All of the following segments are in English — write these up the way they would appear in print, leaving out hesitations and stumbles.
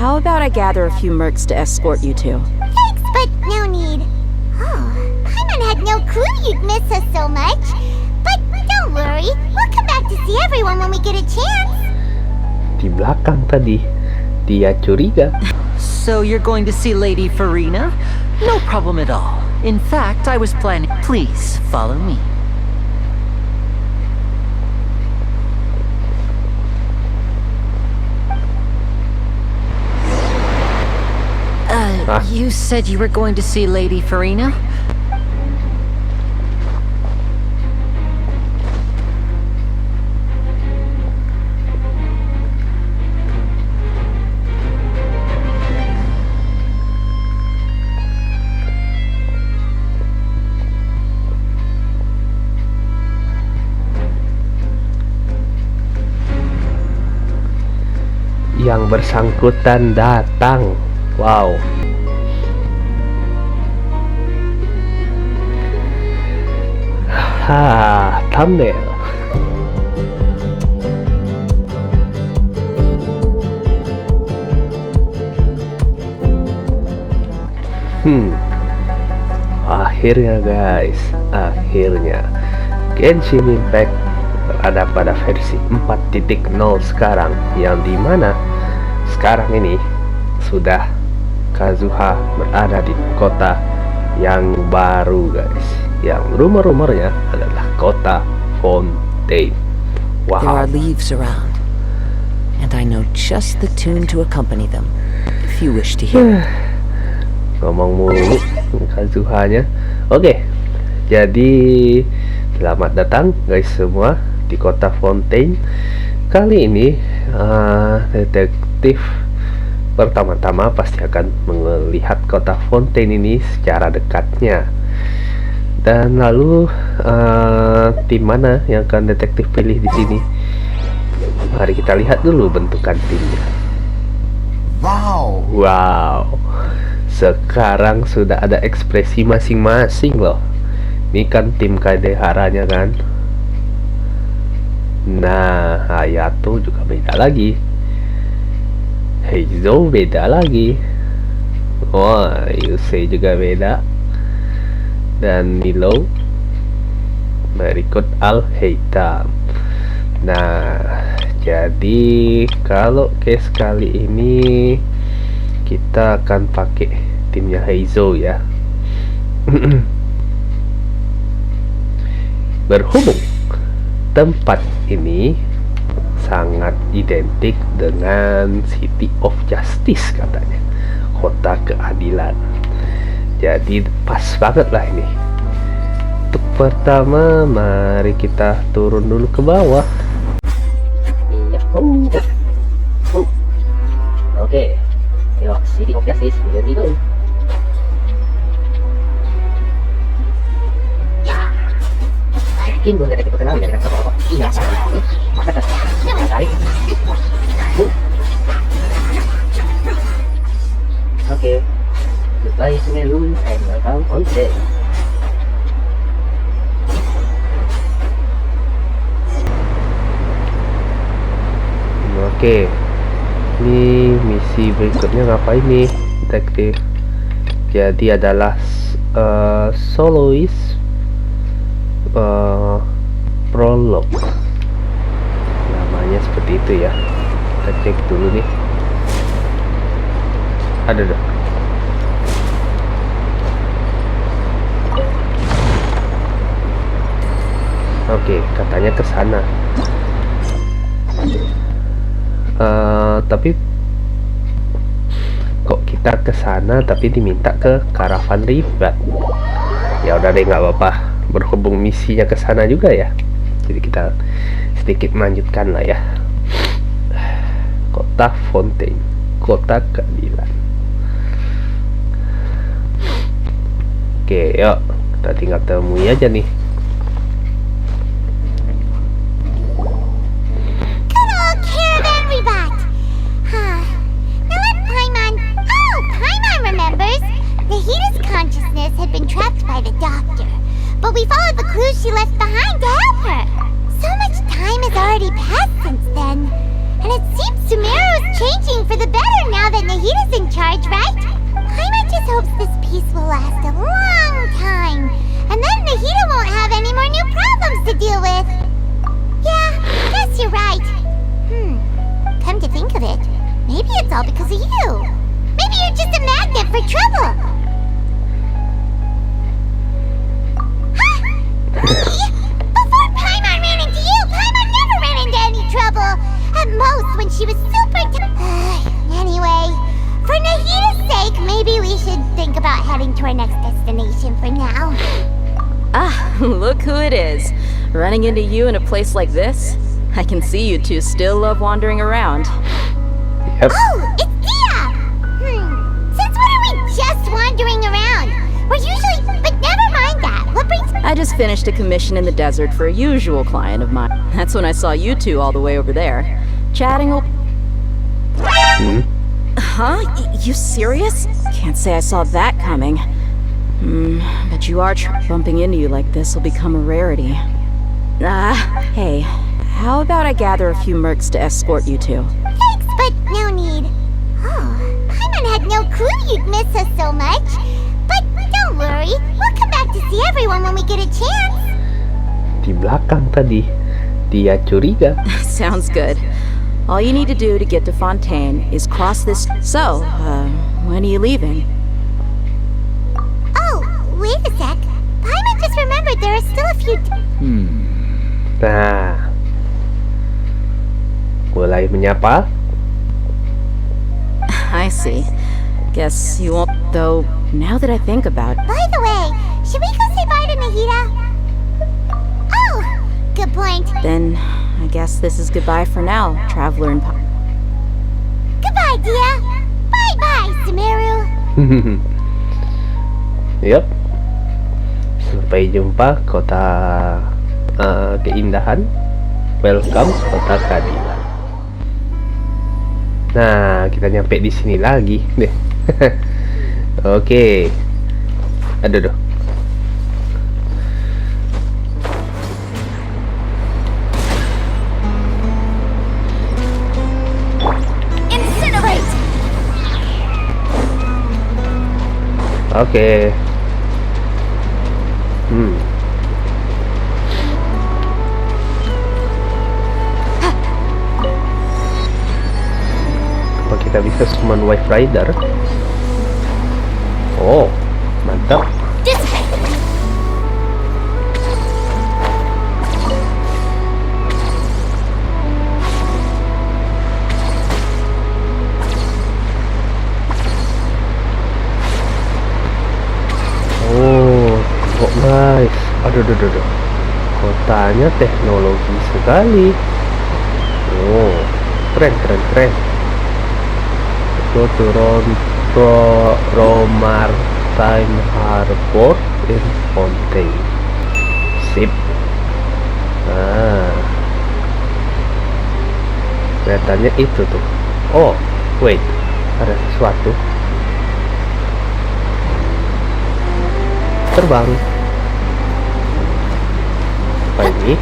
How about I gather a few mercs to escort you to? Thanks, but no need. Oh, Paimon had no clue you'd miss us so much. But don't worry, we'll come back to see everyone when we get a chance. Di belakang tadi, dia curiga. So you're going to see Lady Farina? No problem at all. In fact, I was planning... Please, follow me. You said you were going to see Lady Farina? Yang bersangkutan datang. Wow. Thumbnail. Akhirnya guys, akhirnya Genshin Impact berada pada versi 4.0 sekarang, yang dimana sekarang ini sudah Kazuha berada di kota yang baru guys, yang rumor-rumornya adalah Kota Fountaine. Wow. There are leaves around, and I know just the tune to accompany them, if you wish to hear. Ngomong mulu Kazuhanya. Oke, jadi selamat datang guys semua di Kota Fountaine. Kali ini detektif pertama-tama pasti akan melihat Kota Fountaine ini secara dekatnya. Dan lalu tim mana yang akan detektif pilih di sini? Mari kita lihat dulu bentukan timnya. Wow. Sekarang sudah ada ekspresi masing-masing loh. Ini kan tim Kadeharanya kan. Nah, Hayato juga beda lagi. Heizo beda lagi. Wah, Yusei juga beda. Dan Milo berikut Al-Heitam. Nah, jadi kalau case kali ini kita akan pakai timnya Heizo ya. Berhubung tempat ini sangat identik dengan City of Justice katanya, kota keadilan. Jadi pas banget lah ini. Untuk pertama, mari kita turun dulu ke bawah. Oke, yuk City of Justice, here we go. Yakin belum detektif terkenal ya dengan tokoh iya salah ini. Maka tarik. Oke. Goodbye Sumelun and welcome on set. Oke, ini misi berikutnya ngapain nih detektif? Jadi adalah soloist prolog, namanya seperti itu ya. Kita cek dulu nih. Ada dah. Oke, katanya ke sana. Tapi kok kita ke sana tapi diminta ke karavan ribat? Ya udah deh, nggak apa-apa. Berhubung misinya ke sana juga ya. Jadi kita sedikit melanjutkan lah ya. Kota Fountaine, kota keadilan. Oke, yuk kita tinggal temui aja nih. But we followed the clues she left behind to help her. So much time has already passed since then. And it seems Sumeru is changing for the better now that Nahida's in charge, right? Paimon just hopes this peace will last a long time. And then Nahida won't have any more new problems to deal with. Yeah, guess you're right. Come to think of it, maybe it's all because of you. Maybe you're just a magnet for trouble. Before Paimon ran into you, Paimon never ran into any trouble. At most, when she was super Anyway, for Nahida's sake, maybe we should think about heading to our next destination for now. Ah, look who it is. Running into you in a place like this? I can see you two still love wandering around. Yep. Oh, it's Dia! Since when are we just wandering around? We're usually... But never mind that. What brings... I just finished a commission in the desert for a usual client of mine. That's when I saw you two all the way over there. Chatting Huh? You serious? Can't say I saw that coming. But you are bumping into you like this will become a rarity. Hey, how about I gather a few mercs to escort you two? Thanks, but no need. Oh, Paimon had no clue you'd miss us so much. But don't worry, we'll come back to see everyone when we get a chance. Di belakang tadi, dia curiga. Sounds good. All you need to do to get to Fountaine is cross this... So, when are you leaving? Oh, wait a sec. Paimon just remembered there are still a few... Nah, mulai menyapa. I see. Guess you won't, though, now that I think about it. By the way, should we go say bye to Nahida? Oh, good point. Then, I guess this is goodbye for now, traveler and... Goodbye, Dia. Bye-bye, Sumeru. Yep. Sampai jumpa kota keindahan. Welcome kota keadilan. Nah, kita nyampe di sini lagi deh. Oke. Aduh. Incinerate. Oke. Apa kita bisa summon Wave Rider? Oh, mantap. Oh, kok guys. Aduh. Kotanya teknologi sekali. Oh, keren. Go to Romartine Harbor in Fountaine. Sip. Kelihatannya itu tuh. Oh, wait. Ada sesuatu. Terbang. Apa ini?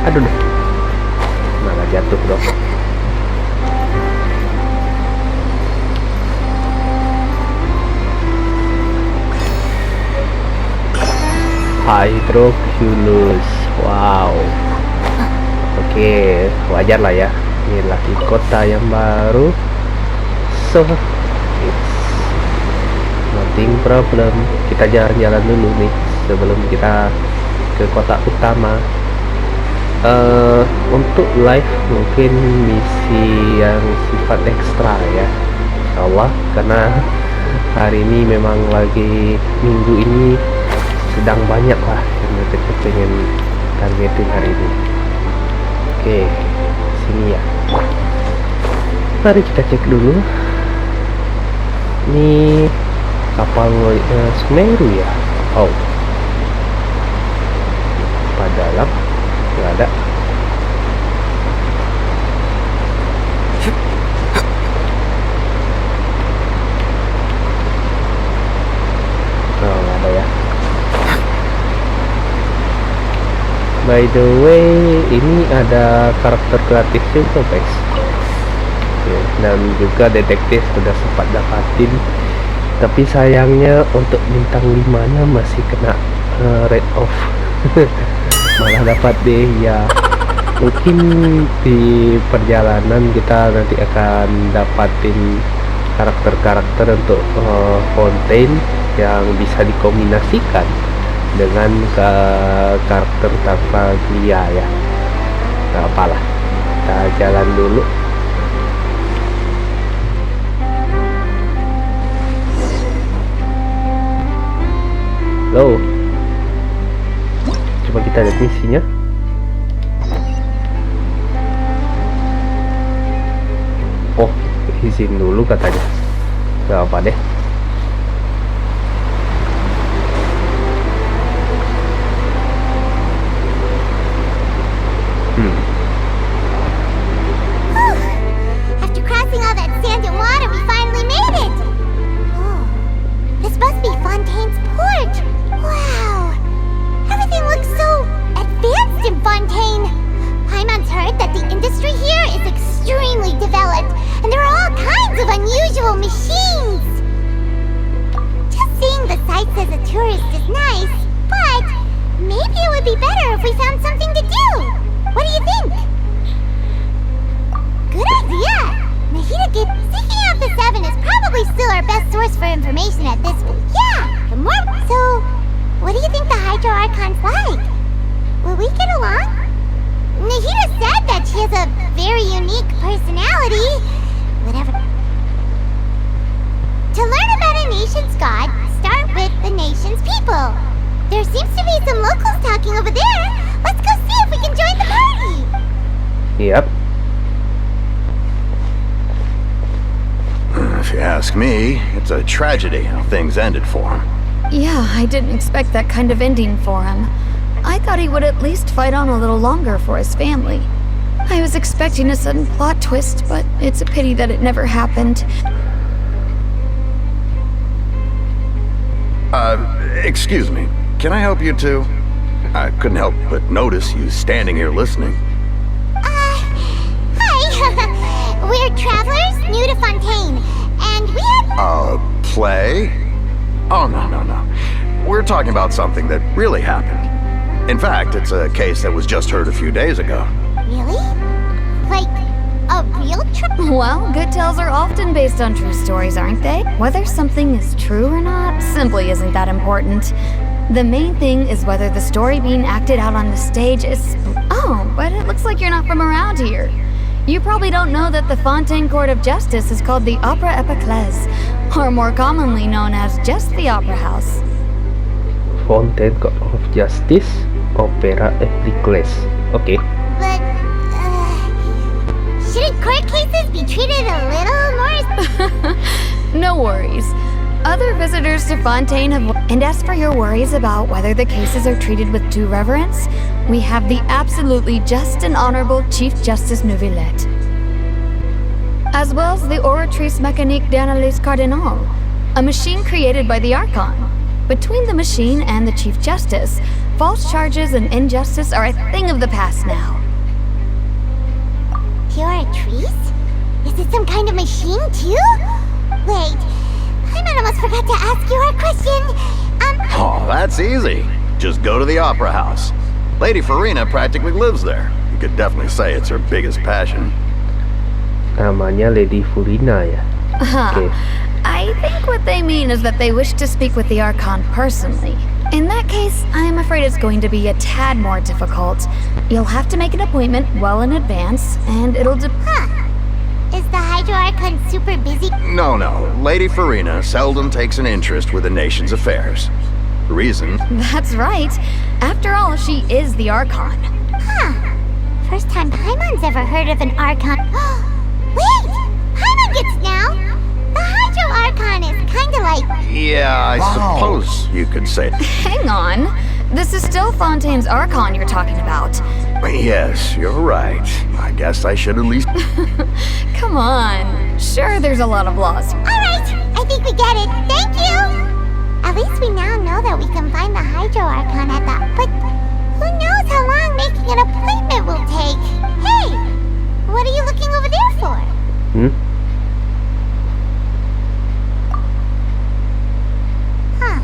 Aduh. Malah jatuh dong. Hydroculus. Wow. Oke, wajar lah ya. Ini lagi kota yang baru. So, it's nothing problem. Kita jalan-jalan dulu nih sebelum kita ke kota utama. Untuk live mungkin misi yang sifat ekstra ya, insyaallah, karena hari ini memang lagi minggu ini sedang banyak lah yang kita pengen targetin hari ini. Oke, sini ya. Mari kita cek dulu. Ini kapal Sumeru ya. Oh, dalam nggak ada. Oh, nggak ada ya. By the way, ini ada karakter kreatif juga guys. Oke, dan juga detektif sudah sempat dapatin. Tapi sayangnya untuk bintang 5-nya masih kena red off. Malah dapat deh ya. Mungkin di perjalanan kita nanti akan dapatin karakter-karakter untuk Fountaine yang bisa dikombinasikan dengan karakter tanpa dia ya. Gak apalah, kita jalan dulu. Halo, coba kita lihat misinya. Oh, izin dulu katanya. Gak apa deh. After crossing all that sand and water, we finally made it! Oh, this must be Fontaine's port! Wow! Everything looks so advanced in Fountaine! Paimon's heard that the industry here is extremely developed, and there are all kinds of unusual machines! Just seeing the sights as a tourist is nice, but maybe it would be better if we found something to do! What do you think? Good idea! Seeking out the Seven is probably still our best source for information at this point. Yeah! The more... So, what do you think the Hydro Archon's like? Will we get along? Nahida said that she has a very unique personality. Whatever. To learn about a nation's god, start with the nation's people. There seems to be some locals talking over there. Let's go see if we can join the party. Yep. If you ask me, it's a tragedy how things ended for him. Yeah, I didn't expect that kind of ending for him. I thought he would at least fight on a little longer for his family. I was expecting a sudden plot twist, but it's a pity that it never happened. Excuse me. Can I help you too? I couldn't help but notice you standing here listening. Hi! We're travelers new to Fountaine, and we had... Play? Oh, no. We're talking about something that really happened. In fact, it's a case that was just heard a few days ago. Really? Like, a real Well, good tales are often based on true stories, aren't they? Whether something is true or not simply isn't that important. The main thing is whether the story being acted out on the stage is... Oh, but it looks like you're not from around here. You probably don't know that the Fountaine Court of Justice is called the Opera Epiclese, or more commonly known as just the Opera House. Fountaine Court of Justice, Opera Epiclese. Okay. But, shouldn't court cases be treated a little more... No worries. Other visitors to Fountaine have... And as for your worries about whether the cases are treated with due reverence, we have the absolutely just and honorable Chief Justice Neuvillette. As well as the Oratrice Mécanique d'Analyse Cardinal, a machine created by the Archon. Between the machine and the Chief Justice, false charges and injustice are a thing of the past now. Oratrice? Is it some kind of machine too? Wait, I almost forgot to ask you our question. Oh, that's easy. Just go to the Opera House. Lady Farina practically lives there. You could definitely say it's her biggest passion. Namanya Lady Farina ya. Okay. I think what they mean is that they wish to speak with the Archon personally. In that case, I'm afraid it's going to be a tad more difficult. You'll have to make an appointment well in advance, and it'll Is the Hydro Archon super busy? No. Lady Farina seldom takes an interest with the nation's affairs. Reason? That's right. After all, she is the Archon. First time Paimon's ever heard of an Archon. Wait! Paimon gets now! The Hydro Archon is kinda like... Yeah, I suppose you could say. Hang on. This is still Fontaine's Archon you're talking about. Yes, you're right. I guess I should at least... Come on. Sure, there's a lot of laws. Alright, I think we get it. Thank you! At least we now know that we can find the Hydro Archon at that... But Who knows how long making an appointment will take? Hey, what are you looking over there for? Huh.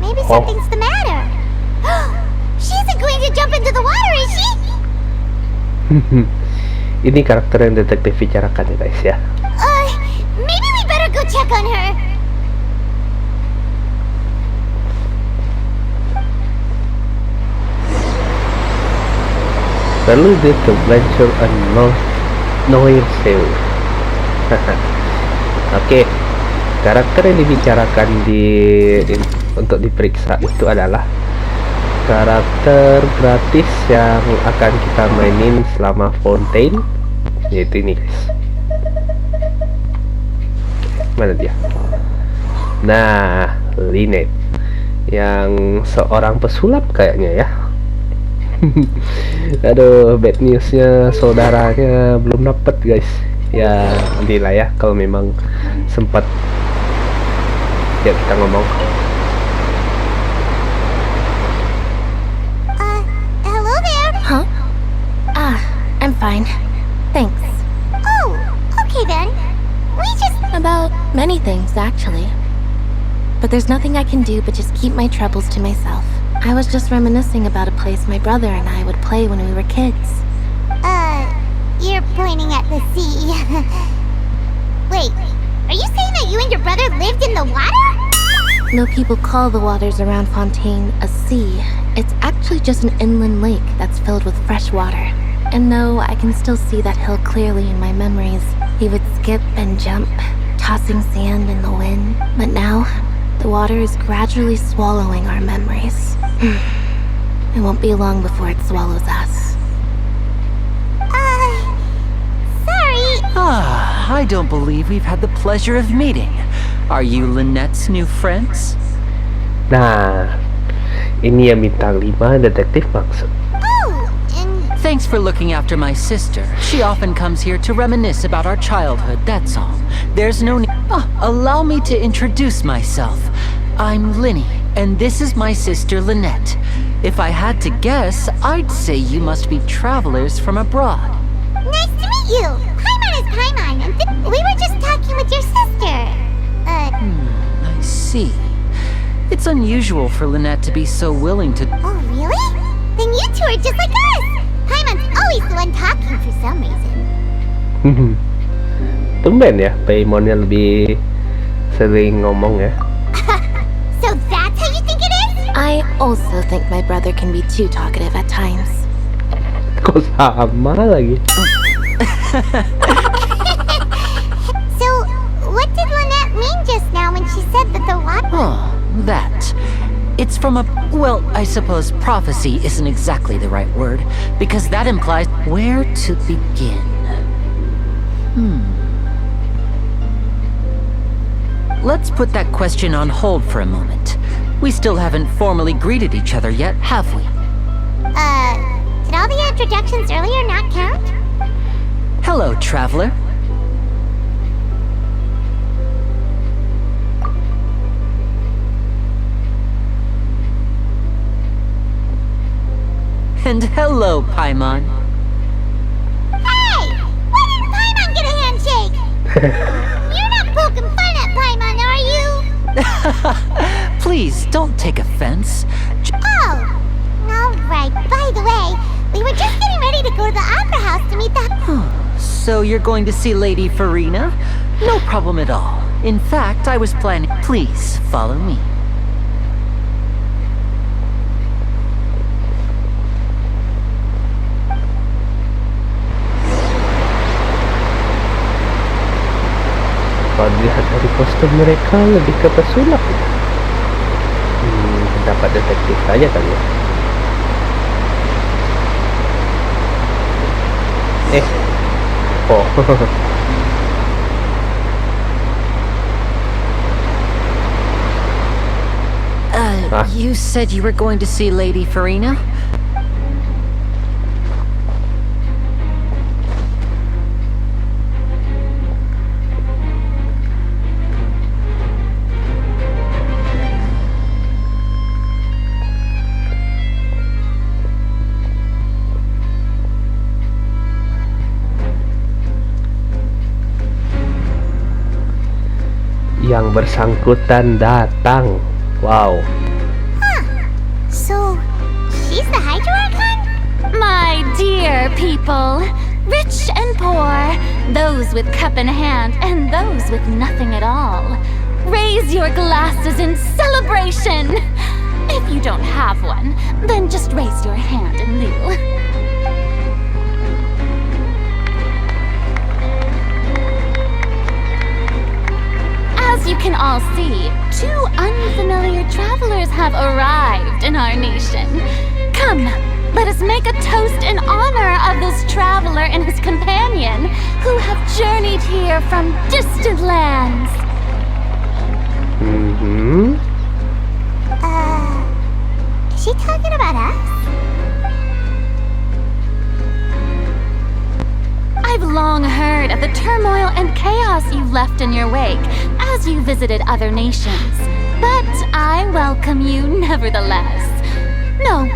Maybe something's the matter. She isn't going to jump into the water, is she? Ini karakter yang detektif bicarakan ya guys ya. Maybe we better go check on her. Perlu dia to venture and know yourself. Oke, karakter yang dibicarakan untuk diperiksa itu adalah karakter gratis yang akan kita mainin selama Fountaine, yaitu ini guys. Mana dia? Nah, Lyneete yang seorang pesulap kayaknya ya. Aduh, bad newsnya saudaranya belum dapet guys. Ya nantilah ya kalau memang sempat ya kita ngomong. Hello there. Huh? I'm fine. Thanks. Oh, okay then. We just... About many things, actually. But there's nothing I can do but just keep my troubles to myself. I was just reminiscing about a place my brother and I would play when we were kids. You're pointing at the sea. Wait, are you saying that you and your brother lived in the water? Though people call the waters around Fountaine a sea, it's actually just an inland lake that's filled with fresh water. And though I can still see that hill clearly in my memories, he would skip and jump, tossing sand in the wind. But now, the water is gradually swallowing our memories. It won't be long before it swallows us. Sorry. I don't believe we've had the pleasure of meeting. Are you Lynette's new friends? Nah, ini yang bintang 5 detektif maksud. Thanks for looking after my sister. She often comes here to reminisce about our childhood, that's all. There's no need. Allow me to introduce myself. I'm Lyney, and this is my sister Lyneete. If I had to guess, I'd say you must be travelers from abroad. Nice to meet you. Paimon is Paimon, and we were just talking with your sister. I see. It's unusual for Lyneete to be so willing to... Oh, really? Then you two are just like us. Paimon's always the one talking for some reason. Tumben ya, Paimonnya lebih sering ngomong ya. So that's how you think it is? I also think my brother can be too talkative at times. Kok sama lagi? So, what did Lyneete mean just now when she said that the water... Oh, that. It's from a... Well, I suppose prophecy isn't exactly the right word, because that implies where to begin. Let's put that question on hold for a moment. We still haven't formally greeted each other yet, have we? Did all the introductions earlier not count? Hello, traveler. And hello, Paimon. Hey! Why didn't Paimon get a handshake? You're not poking fun at Paimon, are you? Please, don't take offense. Oh! Alright, by the way, we were just getting ready to go to the opera house to meet the... So you're going to see Lady Farina? No problem at all. In fact, I was planning... Please, follow me. Kalau dilihat dari kostum mereka lebih ke pesulap ya. Dapat detektif saja kali ya. Oh. You said you were going to see Lady Farina? yang bersangkutan datang. Wow. So, she's the Archon? My dear people, rich and poor, those with cup in hand and those with nothing at all, raise your glasses in celebration. If you don't have one, then just raise your hand in lieu. As you can all see, 2 unfamiliar travelers have arrived in our nation. Come, let us make a toast in honor of this traveler and his companion who have journeyed here from distant lands. Is she talking about us? I've long heard of the turmoil and chaos you left in your wake as you visited other nations, but I welcome you nevertheless. No,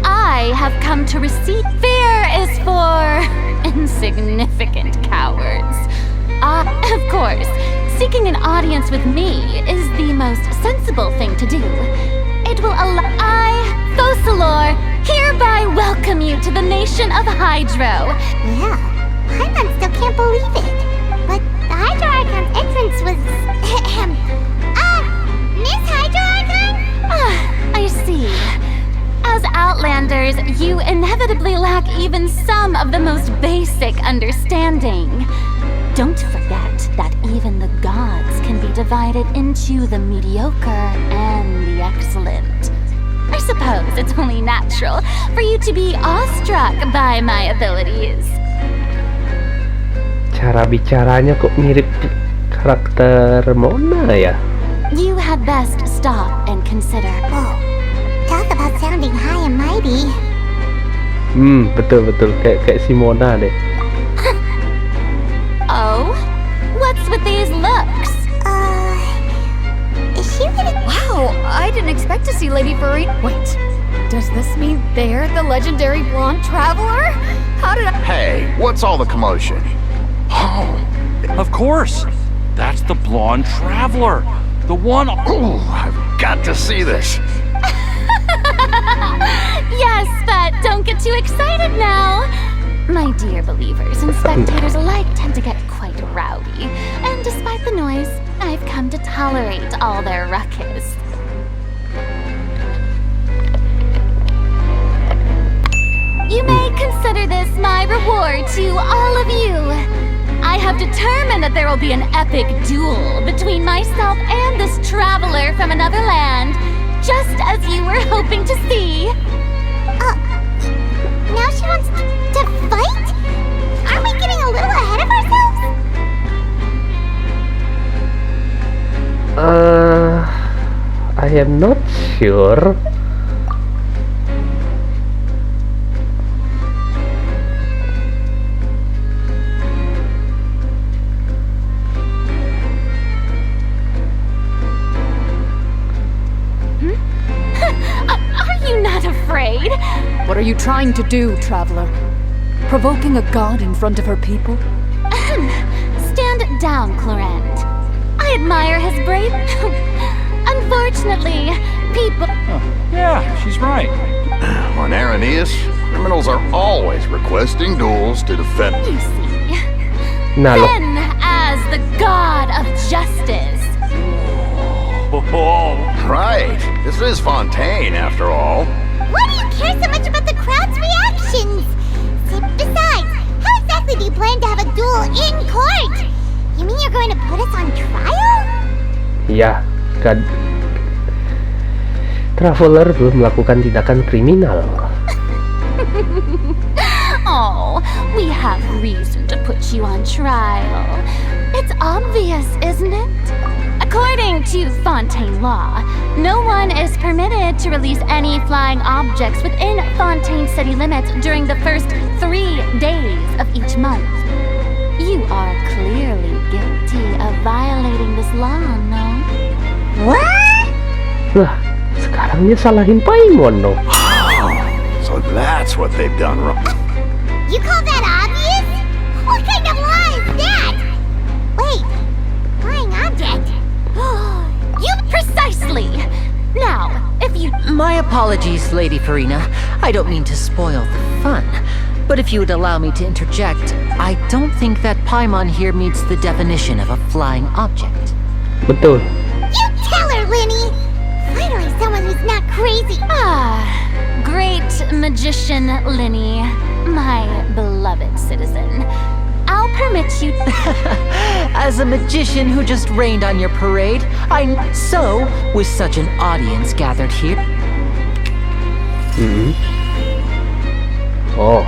I have come to receive. Fear is for insignificant cowards. Of course, seeking an audience with me is the most sensible thing to do. It will allow Pesulap, hereby welcome you to the nation of Hydro. Yeah, Paimon still can't believe it. But the Hydro Archon's entrance was... Miss Hydro Archon? I see. As Outlanders, you inevitably lack even some of the most basic understanding. Don't forget that even the gods can be divided into the mediocre and the excellent. I suppose it's only natural for you to be awestruck by my abilities. Cara bicaranya kok mirip karakter Mona ya? You had best stop and consider. Whoa, talk about sounding high and mighty. Betul kayak si Mona deh. Oh? What's with these looks? Is she really... Wow, I didn't expect to see Lady Furry. Wait, does this mean they're the legendary blonde traveler? How did I... Hey, what's all the commotion? Oh, of course. That's the blonde traveler. The one... Ooh, I've got to see this. Yes, but don't get too excited now. My dear believers and spectators alike tend to get quite rowdy, and despite the noise, I've come to tolerate all their ruckus. You may consider this my reward to all of you. I have determined that there will be an epic duel between myself and this traveler from another land, just as you were hoping to see. Now she wants to fight? Aren't we getting a little ahead of ourselves? I am not sure. Are you not afraid? What are you trying to do, traveler? Provoking a god in front of her people? Stand down, Clorent. I admire his bravery. Unfortunately, people... Yeah, she's right. On Arrhenius, criminals are always requesting duels to defend... You see. Nah, Then, as the god of justice... Oh, Right, this is Fountaine, after all. Why do you care so much about the crowd's reactions? Besides, how exactly do you plan to have a duel in court? You mean you're going to put us on trial? Ya, traveler belum melakukan tindakan kriminal. Oh, we have reason to put you on trial. It's obvious, isn't it? According to Fountaine law, no one is permitted to release any flying objects within Fountaine city limits during the first 3 days of each month. You are clearly guilty of violating this law, no? What? Lah, sekarang dia salahin Paimon dong. So that's what they've done wrong. You call that obvious? What kind of law is that? Wait, flying object? My apologies, Lady Farina. I don't mean to spoil the fun. But if you would allow me to interject, I don't think that Paimon here meets the definition of a flying object. Betul. You tell her, Lyney! Finally someone who's not crazy. Great magician, Lyney, my beloved citizen. I'll permit you. As a magician who just rained on your parade, so, with such an audience gathered here. Oh.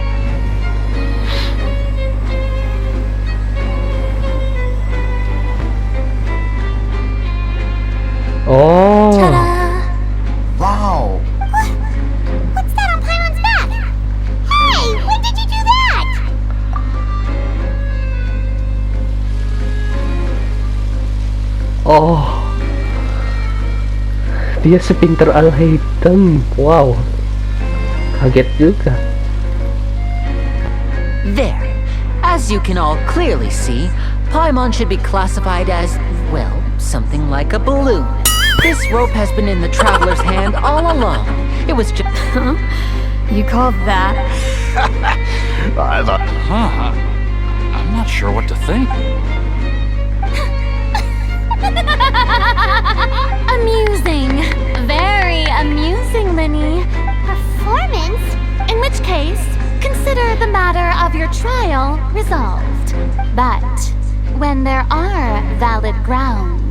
Oh. Ta-da! Wow. What's that on Paimon's back? Hey, when did you do that? Oh. Dia sepinter Al-Haytham. Wow. Kaget juga. There. As you can all clearly see, Paimon should be classified as, well, something like a balloon. This rope has been in the traveler's hand all along. It was just... Huh? You call that? I thought... I'm not sure what to think. Amusing. Very amusing, Lyney. Performance? In which case, consider the matter of your trial resolved. But when there are valid grounds,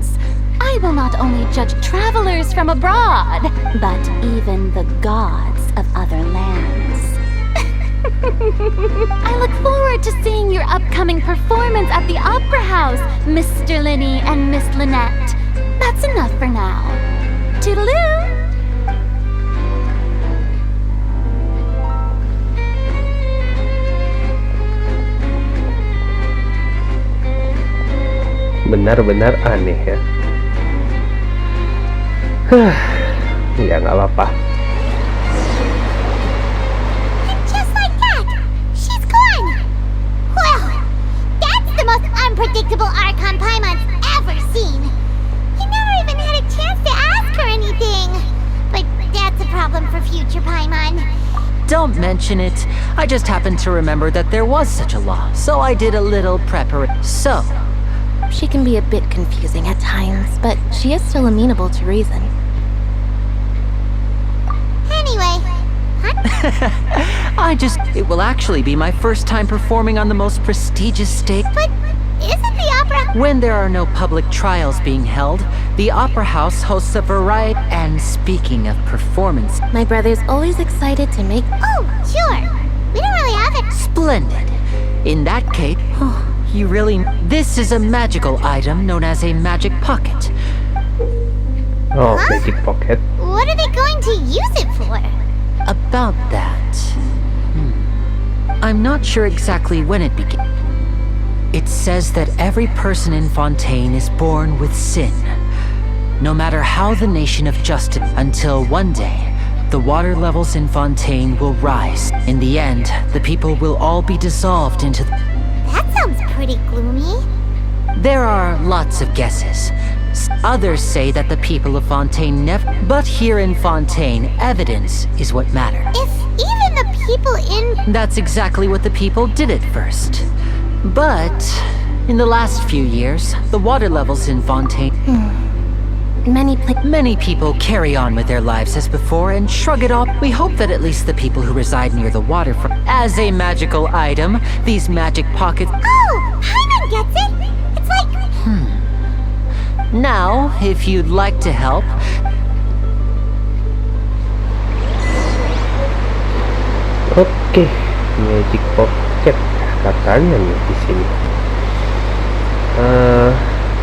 I will not only judge travelers from abroad, but even the gods of other lands. I look forward to seeing your upcoming performance at the Opera House, Mr. Lyney and Miss Lyneete. That's enough for now. Toodaloo! Benar-benar aneh ya. Ya nggak apa-apa. And just like that, she's gone! Well, that's the most unpredictable Archon Paimon's ever seen. He never even had a chance to ask her anything. But that's a problem for future Paimon. Don't mention it. I just happened to remember that there was such a law, so I did a little preparation. So... She can be a bit confusing at times, but she is still amenable to reason. Anyway, It will actually be my first time performing on the most prestigious stage. but isn't the opera... When there are no public trials being held, the Opera House hosts a variety. And speaking of performance, My brother's always excited to make... Oh, sure. We don't really have it. splendid. In that case, you really... This is a magical item known as a magic pocket. Oh, magic pocket. What are they going to use it for? About that... I'm not sure exactly when it began. It says that every person in Fountaine is born with sin. No matter how the nation of justice... Until one day, the water levels in Fountaine will rise. In the end, the people will all be dissolved into... That sounds pretty gloomy. There are lots of guesses. Others say that the people of Fountaine never... But here in Fountaine, evidence is what matters. If even the people in... That's exactly what the people did at first. But in the last few years, the water levels in Fountaine... Many people carry on with their lives as before and shrug it off. We hope that at least the people who reside near the waterfront... As a magical item, these magic pockets... Oh, Paimon gets it. It's like... Now, if you'd like to help... Oke, magic pocket katanya nih di sini.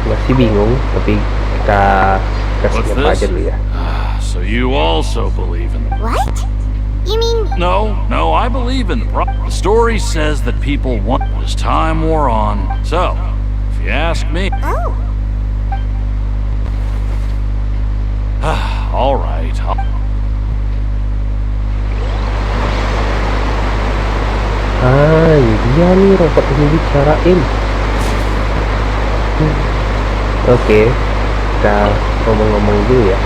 Masih bingung, tapi kita kasih What's apa aja this? dulu ya. So you also believe in... What? You mean... No, I believe in the story says that people want as time wore on. So, if you ask me... Oh. All right. Ini dia nih robot ini bicarain. Oke, kita ngomong-ngomong dulu ya.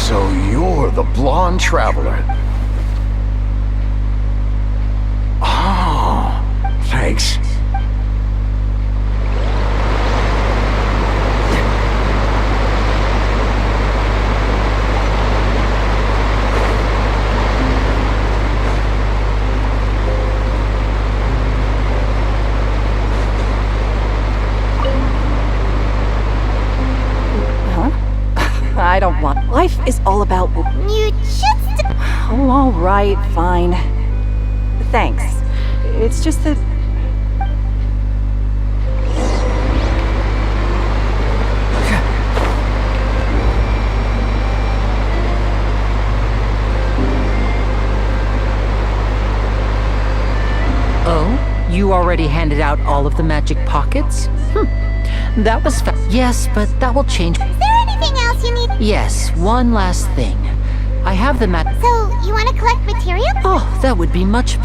So you're the blonde traveler. Oh, thanks. I don't want. Life is all about. You just. Oh, all right, fine. Thanks. It's just that. Oh, you already handed out all of the magic pockets? That was yes, but that will change. Is there anything else you need? Yes, one last thing. I have the So, you want to collect material? Oh, that would be much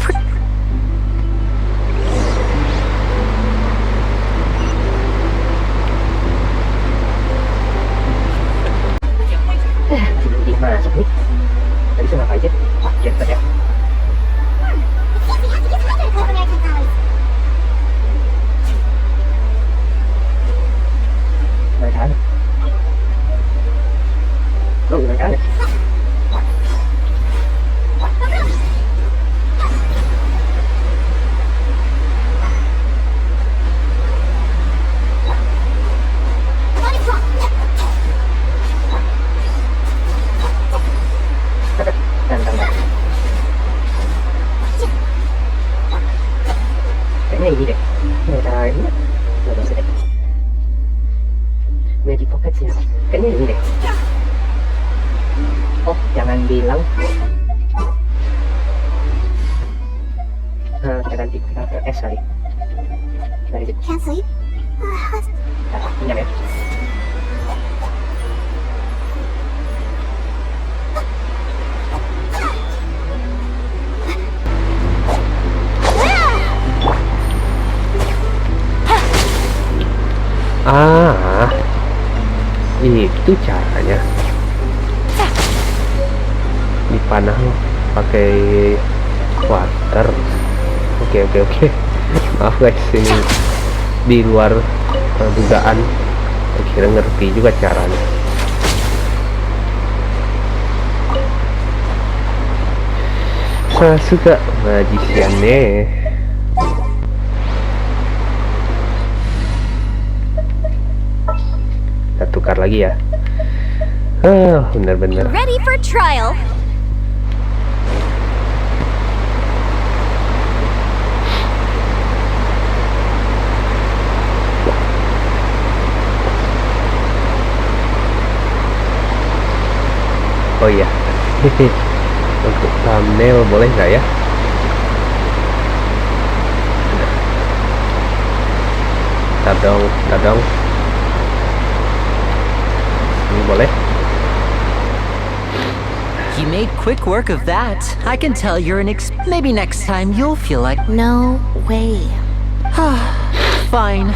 Đi mà sắp hết. Tadi saya ngapain sih? Wah, cepet ya. Nói thả này. Nói thả này. Cái này gì đấy? Người ta là nó sẽ magic pocket sih. Kayaknya ini deh. Oh, jangan bilang. Kita ganti kita ke S kali. Dari itu. Can't sleep. Pinjam ya. Ah, itu caranya. Dipanah pakai water. Oke. Maaf guys, ini di luar dugaan. Kira ngerti juga caranya. Saya suka magiciannya. Kita tukar lagi ya. Bener-bener. Ready for trial. Oh iya. Untuk thumbnail boleh nggak ya? Tadong. Ini boleh. You made quick work of that. I can tell you're an maybe next time you'll feel like No way. Fine.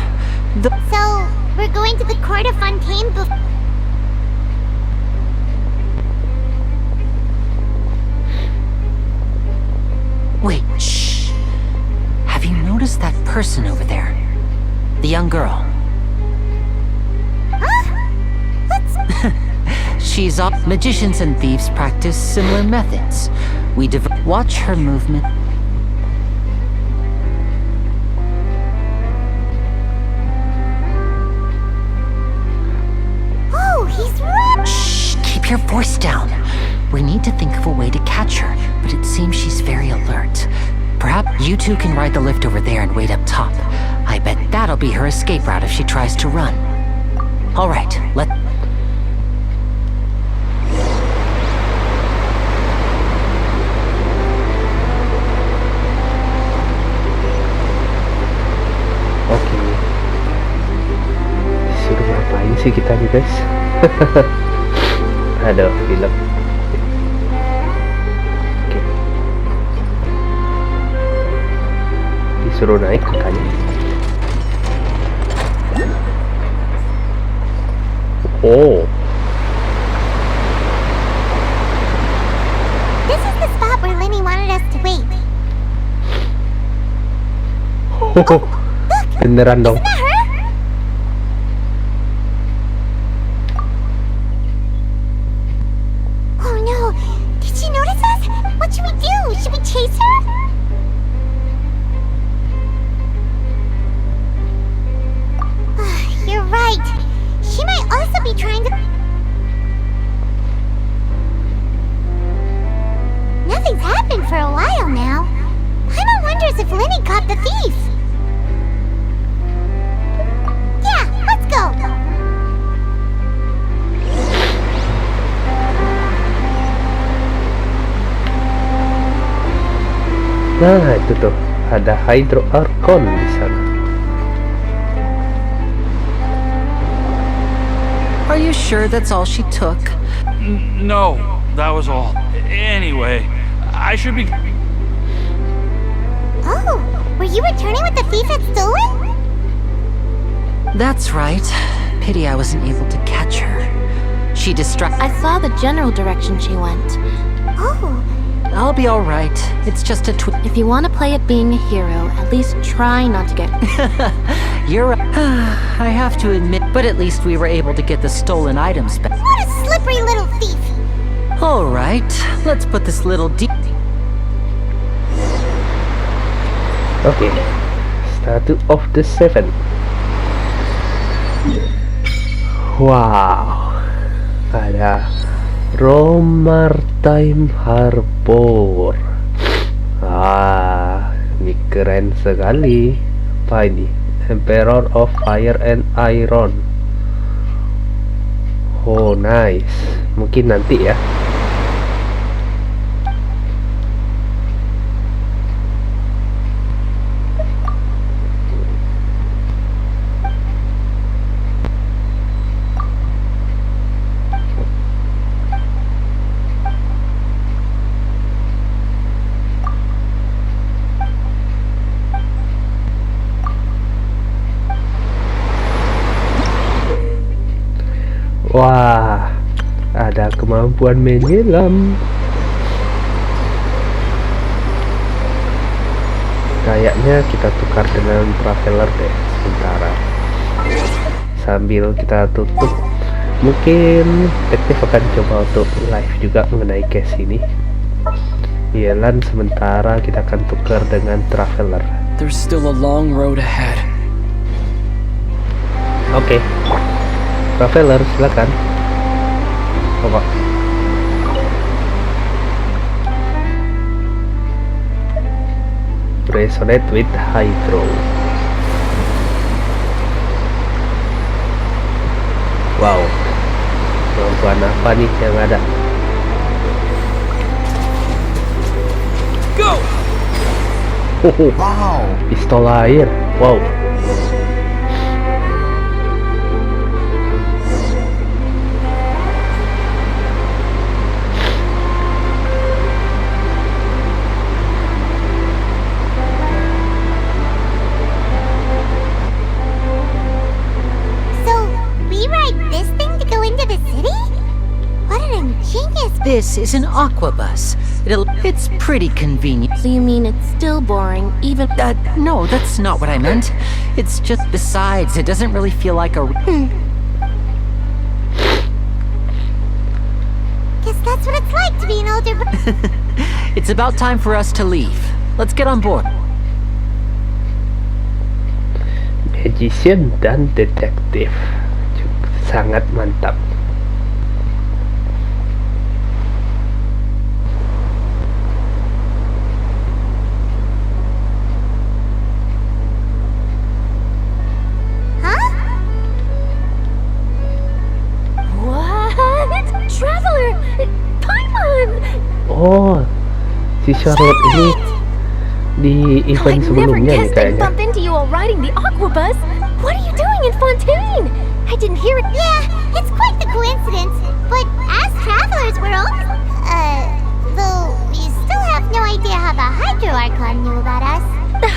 So, we're going to the Kota Fountaine before. Wait, shh. Have you noticed that person over there? The young girl. She's up. Magicians and thieves practice similar methods. Watch her movement. Oh, he's running. Shh, keep your voice down. We need to think of a way to catch her, but it seems she's very alert. Perhaps you two can ride the lift over there and wait up top. I bet that'll be her escape route if she tries to run. All right, Oke. Suruh ngapain sih kita nih guys? Ada film. Oke. Disuruh naik katanya. Oh. Beneran dong. Isn't that her? Oh no! Did she notice us? What should we do? Should we chase her? You're right. She might also be trying to... Nothing's happened for a while now. Paimon wonders if Lyney caught the thief. Yeah, let's go. Nah, itu tuh ada Hydro Archon di sana. Are you sure that's all she took? No, that was all. Anyway, I should be... Oh, were you returning what the thief had stolen? That's right. Pity I wasn't able to catch her. She distracted. I saw the general direction she went. Oh, I'll be all right. It's just a If you want to play at being a hero, at least try not to get... You're right. I have to admit, but at least we were able to get the stolen items back. what a slippery little thief. All right, let's put this little Oke, Statue of the Seven. Wow, ada Maritime Harbor. Ini keren sekali. Apa ini? Emperor of Fire and Iron. Oh, nice. Mungkin nanti ya. Wah, ada kemampuan menyelam. Kayaknya kita tukar dengan traveler deh sementara. Sambil kita tutup, mungkin detektif akan coba untuk live juga mengenai case ini. Yelan, sementara kita akan tukar dengan traveler. There's still a long road ahead. Oke. Traveler, silakan. Coba. Resonate with Hydro. Wow. Kemampuan apa nih yang ada? Go! Wow. Pistol air. Wow. This is an aqua bus. It's pretty convenient. So you mean it's still boring, even... No, that's not what I meant. It's just, besides, it doesn't really feel like a... Guess that's what it's like to be an older... It's about time for us to leave. Let's get on board. Magician dan detektif. Sangat mantap. Oh, si Charlotte ini di event sebelumnya nih kayaknya. Bumped into you while riding the aqua bus. What are you doing in Fountaine? I didn't hear it. Yeah, it's quite the coincidence. But as travelers, we're all... though we still have no idea how the Hydro Archon knew about us.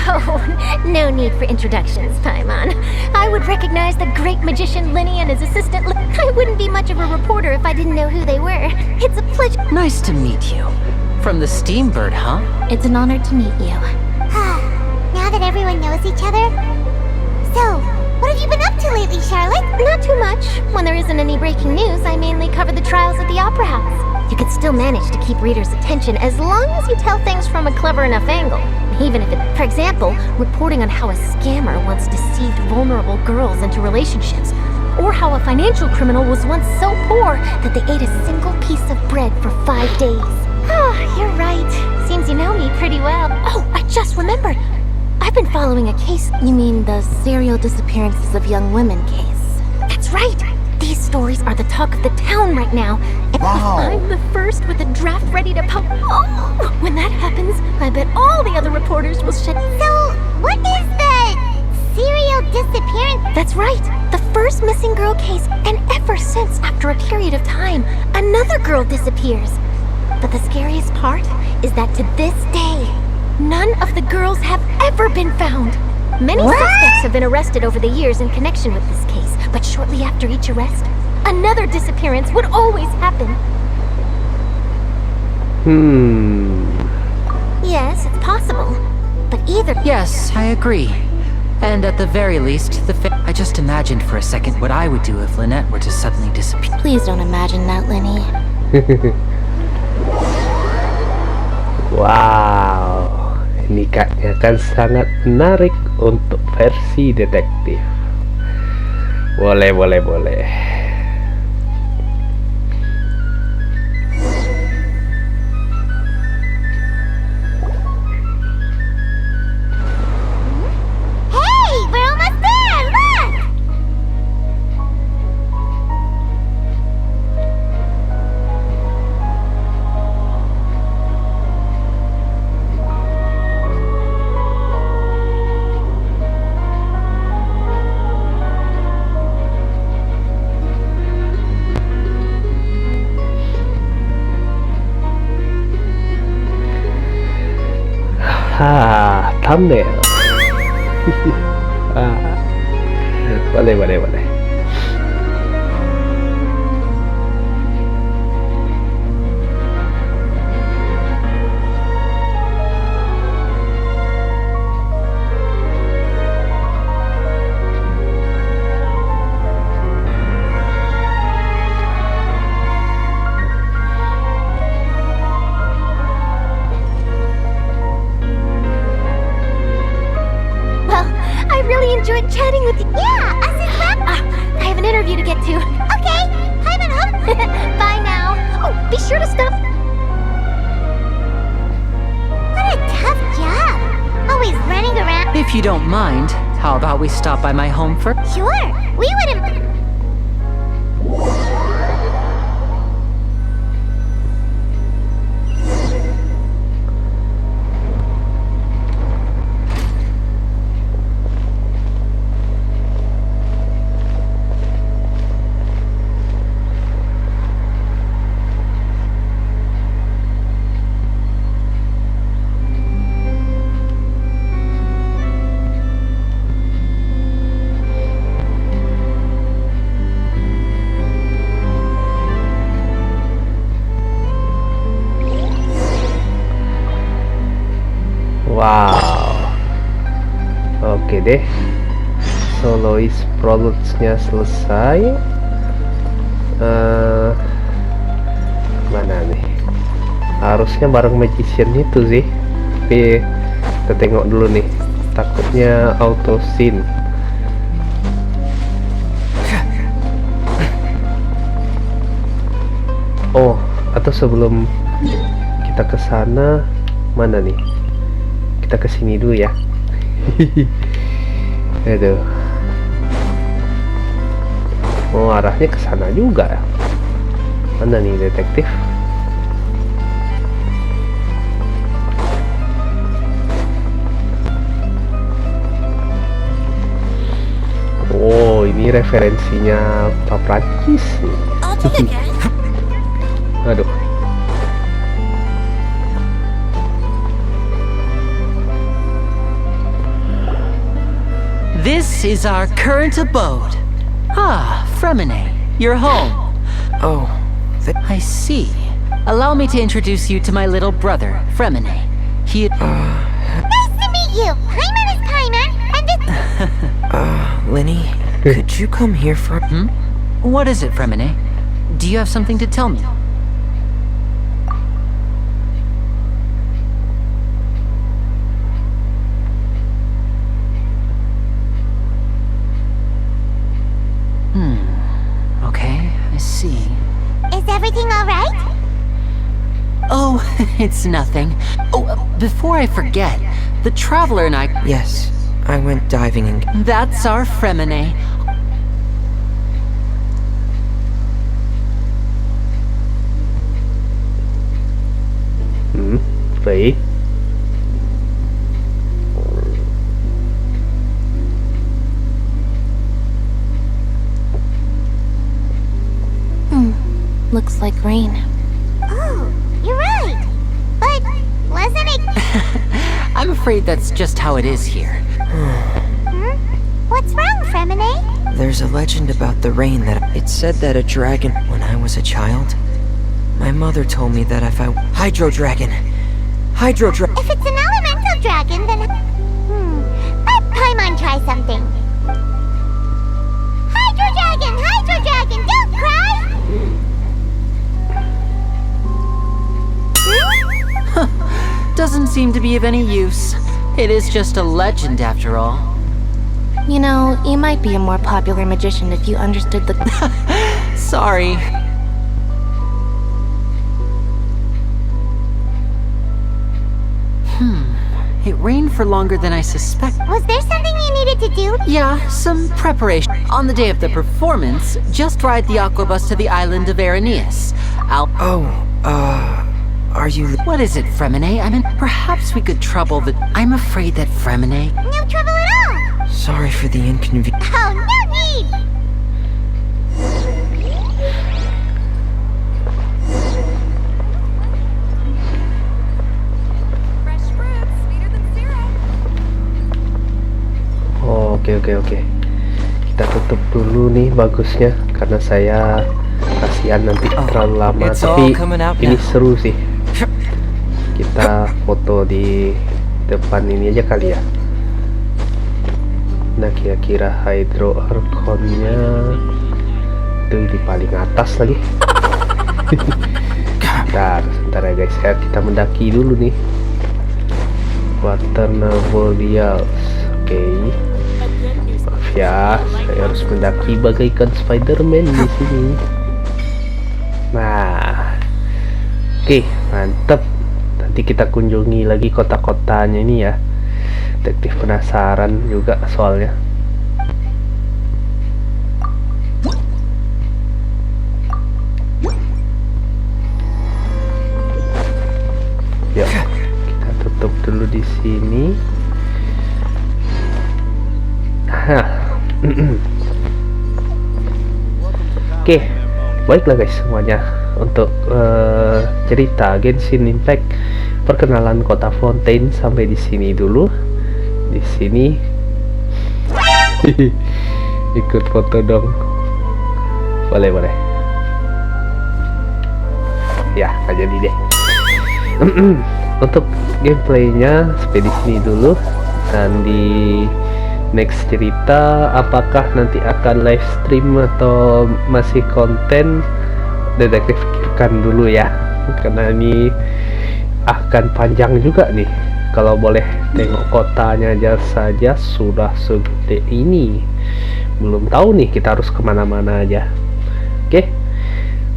Oh, no need for introductions, Paimon. I would recognize the great magician Lyney and his assistant. I wouldn't be much of a reporter if I didn't know who they were. It's a pleasure. Nice to meet you. From the Steambird, huh? It's an honor to meet you. Now that everyone knows miss each other. So, what have you been up to lately, Charlotte? Not too much. When there isn't any breaking news, I mainly cover the trials at the Opera House. You could still manage to keep readers' attention as long as you tell things from a clever enough angle. Even if it, for example, reporting on how a scammer once deceived vulnerable girls into relationships, or how a financial criminal was once so poor that they ate a single piece of bread for 5 days. Ah, you're right. Seems you know me pretty well. Oh, I just remembered. I've been following a case. You mean the serial disappearances of young women case? That's right. These stories are the talk of the town right now. And if I'm the first with a draft ready to oh, when that happens, I bet all the other reporters will shed. So, what is the serial disappearance? That's right. The first missing girl case, and ever since, after a period of time, another girl disappears. But the scariest part is that to this day, none of the girls have ever been found. Many suspects have been arrested over the years in connection with this case, but shortly after each arrest, another disappearance would always happen. Yes, it's possible, but either... Yes, I agree. And at the very least, I just imagined for a second what I would do if Lyneete were to suddenly disappear. Please don't imagine that, Lyney. Wow, ini kayaknya kan sangat menarik untuk versi detektif. Boleh. Hey, we're almost there, look! Thumbnail. Boleh. Enjoyed chatting with you. Yeah, us as well. I have an interview to get to. Okay, I'm at home. Bye now. Oh, be sure to stop. What a tough job. Always running around. If you don't mind, how about we stop by my home first? Sure, we wouldn't... Wow. Oke deh. Soloist Prologue-nya selesai. Mana nih? Harusnya bareng magician itu sih. Tapi kita tengok dulu nih. Takutnya auto scene. Oh, atau sebelum kita ke sana, mana nih? Kita ke sini dulu ya. Aduh. Oh, arahnya ke sana juga. Mana nih detektif? Oh, ini referensinya Pak Prancis nih. Aduh. This is our current abode. Ah, Fremine, you're home. Oh, I see. Allow me to introduce you to my little brother, Fremine. He... Nice to meet you. Paimon is Paimon, and Lyney, could you come here for... What is it, Fremine? Do you have something to tell me? Okay, I see. Is everything alright? Oh, it's nothing. Oh, before I forget, the Traveler and I... Yes, I went diving and... That's our Fremine. Baik. Looks like rain. Oh, you're right. But wasn't it... I'm afraid that's just how it is here. What's wrong, Fremine? There's a legend about the rain that... It said that a dragon... When I was a child, my mother told me that if I... Hydro dragon! Hydro dragon! If it's an elemental dragon, then... Let Paimon try something. Hydro dragon, don't cry! Doesn't seem to be of any use. It is just a legend after all. You know, you might be a more popular magician if you understood the... Sorry. It rained for longer than I suspect. Was there something you needed to do? Yeah, some preparation. On the day of the performance, just ride the aquabus to the island of Aeneas. Are you... What is it, Fremine? I mean, perhaps we could trouble the... I'm afraid that Fremine... No trouble at all! Sorry for the inconvenience. Oh, no need! Fresh fruits, sweeter than syrup. Oke. Kita tutup dulu nih bagusnya karena saya kasihan nanti terlalu lama. Tapi ini seru sih. Kita foto di depan ini aja kali ya. Nah, kira-kira hydro Archonnya tuh di paling atas lagi. Sebentar ya guys, kita mendaki dulu nih. Water Navolials. Oke. Maaf ya, saya harus mendaki bagaikan Spider-Man di sini. Nah, oke, mantep. Nanti kita kunjungi lagi kota-kotanya ini ya. Detektif penasaran juga soalnya. Yuk, kita tutup dulu di sini. Oke, baiklah guys semuanya. Untuk cerita Genshin Impact perkenalan Kota Fountaine sampai di sini dulu. Di sini ikut foto dong. Boleh. Ya, nggak jadi deh. Untuk gameplaynya sampai di sini dulu. Dan di next cerita apakah nanti akan live stream atau masih konten, detektif pikirkan dulu ya, karena ini akan panjang juga nih. Kalau boleh tengok kotanya aja saja sudah segede ini, belum tahu nih kita harus kemana-mana aja. Oke,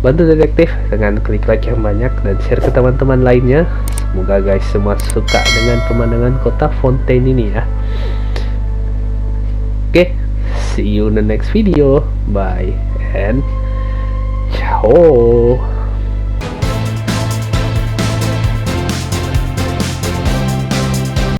bantu detektif dengan klik like yang banyak dan share ke teman-teman lainnya. Semoga guys semua suka dengan pemandangan Kota Fountaine ini ya. Oke, see you in the next video. Bye and ciao.